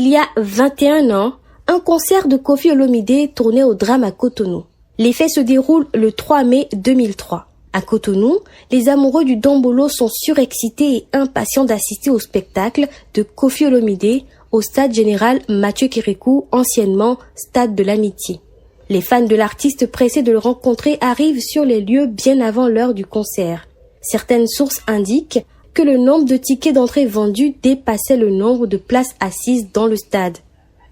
Il y a 21 ans, un concert de Koffi Olomidé tournait au Drame à Cotonou. Les faits se déroulent le 3 mai 2003. À Cotonou, les amoureux du Dombolo sont surexcités et impatients d'assister au spectacle de Koffi Olomidé au stade général Mathieu Kérékou, anciennement Stade de l'Amitié. Les fans de l'artiste pressés de le rencontrer arrivent sur les lieux bien avant l'heure du concert. Certaines sources indiquent que le nombre de tickets d'entrée vendus dépassait le nombre de places assises dans le stade.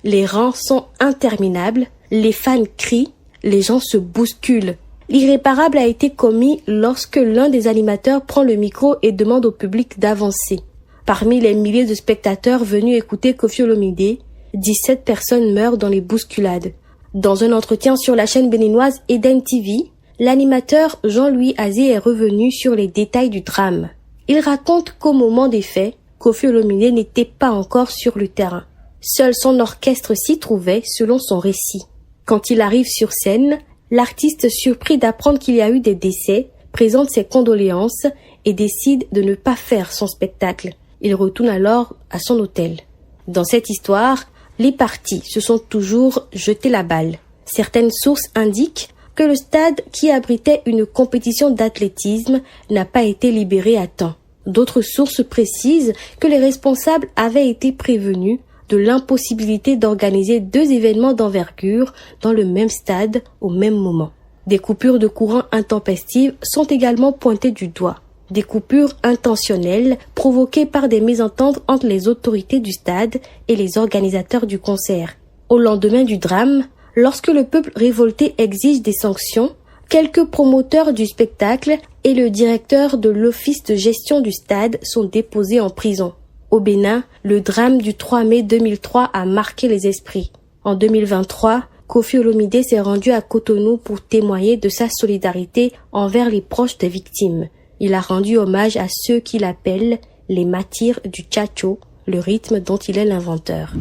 Les rangs sont interminables, les fans crient, les gens se bousculent. L'irréparable a été commis lorsque l'un des animateurs prend le micro et demande au public d'avancer. Parmi les milliers de spectateurs venus écouter Koffi Olomidé, 17 personnes meurent dans les bousculades. Dans un entretien sur la chaîne béninoise Eden TV, l'animateur Jean-Louis Azé est revenu sur les détails du drame. Il raconte qu'au moment des faits, Koffi Olomidé n'était pas encore sur le terrain. Seul son orchestre s'y trouvait selon son récit. Quand il arrive sur scène, l'artiste, surpris d'apprendre qu'il y a eu des décès, présente ses condoléances et décide de ne pas faire son spectacle. Il retourne alors à son hôtel. Dans cette histoire, les parties se sont toujours jeté la balle. Certaines sources indiquent que le stade qui abritait une compétition d'athlétisme n'a pas été libéré à temps. D'autres sources précisent que les responsables avaient été prévenus de l'impossibilité d'organiser 2 événements d'envergure dans le même stade au même moment. Des coupures de courant intempestives sont également pointées du doigt. Des coupures intentionnelles provoquées par des mésententes entre les autorités du stade et les organisateurs du concert. Au lendemain du drame, lorsque le peuple révolté exige des sanctions, quelques promoteurs du spectacle et le directeur de l'office de gestion du stade sont déposés en prison. Au Bénin, le drame du 3 mai 2003 a marqué les esprits. En 2023, Koffi Olomidé s'est rendu à Cotonou pour témoigner de sa solidarité envers les proches des victimes. Il a rendu hommage à ceux qu'il appelle les martyrs du Tchatcho, le rythme dont il est l'inventeur.